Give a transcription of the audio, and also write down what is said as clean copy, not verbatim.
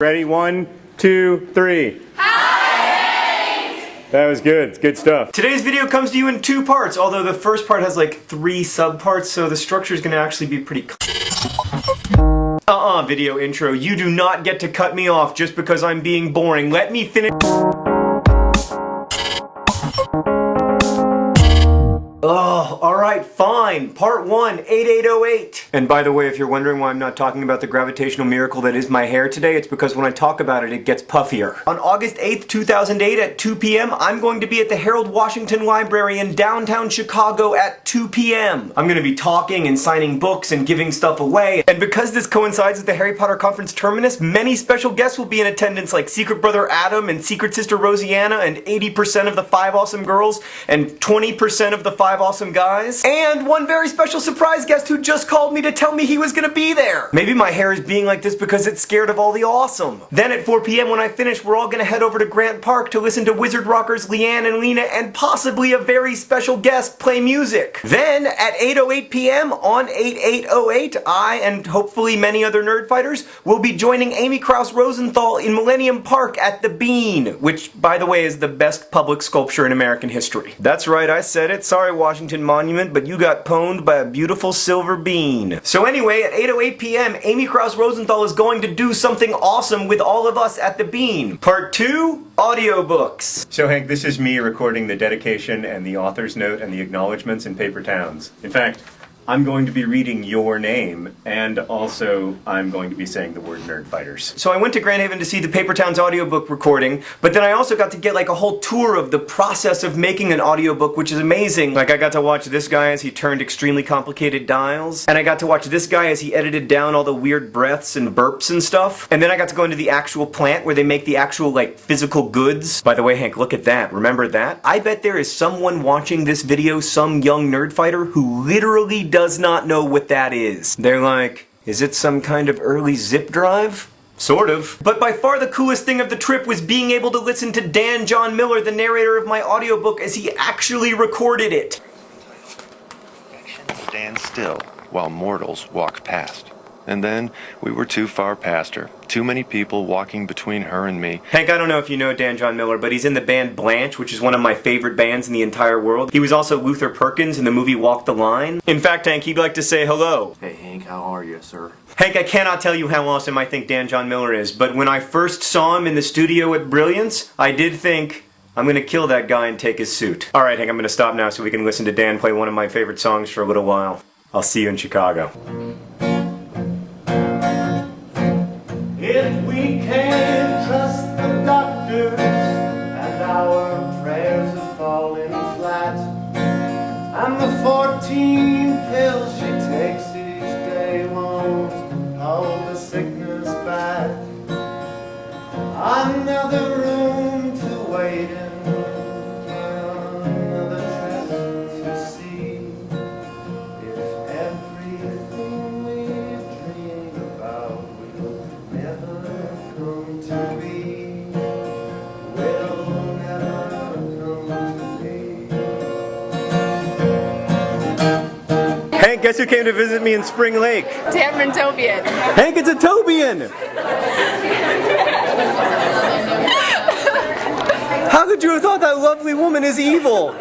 Ready? 1, 2, 3. That was good. It's good stuff. Today's video comes to you in 2 parts, although the first part has like 3 subparts, so the structure is going to actually be pretty video intro. You do not get to cut me off just because I'm being boring. Let me finish. Oh, alright, fine. Part 1, 8808. And by the way, if you're wondering why I'm not talking about the gravitational miracle that is my hair today, it's because when I talk about it, it gets puffier. On August 8th, 2008 at 2 p.m., I'm going to be at the Harold Washington Library in downtown Chicago at 2 p.m. I'm going to be talking and signing books and giving stuff away. And because this coincides with the Harry Potter Conference terminus, many special guests will be in attendance like Secret Brother Adam and Secret Sister Rosianna and 80% of the 5 Awesome Girls and 20% of the 5 Awesome Guys, and one very special surprise guest who just called me to tell me he was gonna be there. Maybe my hair is being like this because it's scared of all the awesome. Then at 4 p.m. when I finish, we're all gonna head over to Grant Park to listen to Wizard Rockers Leanne and Lena and possibly a very special guest play music. Then at 8:08 p.m. on 8808, I and hopefully many other nerd fighters will be joining Amy Krauss Rosenthal in Millennium Park at the Bean, which by the way is the best public sculpture in American history. That's right, I said it. Sorry, Washington Monument, but you got pwned by a beautiful silver bean. So anyway, at 8:08 p.m., Amy Krauss Rosenthal is going to do something awesome with all of us at the Bean. Part 2, audiobooks. So Hank, this is me recording the dedication and the author's note and the acknowledgements in paper towns. In fact, I'm going to be reading your name, and also I'm going to be saying the word Nerdfighters. So I went to Grand Haven to see the Paper Towns audiobook recording, but then I also got to get like a whole tour of the process of making an audiobook, which is amazing. Like I got to watch this guy as he turned extremely complicated dials, and I got to watch this guy as he edited down all the weird breaths and burps and stuff, and then I got to go into the actual plant where they make the actual like physical goods. By the way, Hank, look at that. Remember that? I bet there is someone watching this video, some young nerd fighter, who literally does not know what that is. They're like, is it some kind of early zip drive? Sort of. But by far the coolest thing of the trip was being able to listen to Dan John Miller, the narrator of my audiobook, as he actually recorded it. Stand still while mortals walk past. And then we were too far past her. Too many people walking between her and me. Hank, I don't know if you know Dan John Miller, but he's in the band Blanche, which is one of my favorite bands in the entire world. He was also Luther Perkins in the movie Walk the Line. In fact, Hank, he'd like to say hello. Hey Hank, how are you, sir? Hank, I cannot tell you how awesome I think Dan John Miller is, but when I first saw him in the studio at Brilliance, I did think, I'm gonna kill that guy and take his suit. Alright, Hank, I'm gonna stop now so we can listen to Dan play one of my favorite songs for a little while. I'll see you in Chicago. If we can't trust the doctors and our prayers are falling flat, and the 14 pills she takes each day won't hold the sickness back, another room to wait in, another test to see if everything we've dreamed about will never come to be, will never come to be. Hank, guess who came to visit me in Spring Lake? Tamron Tobian. Hank, it's a Tobian! How could you have thought that lovely woman is evil?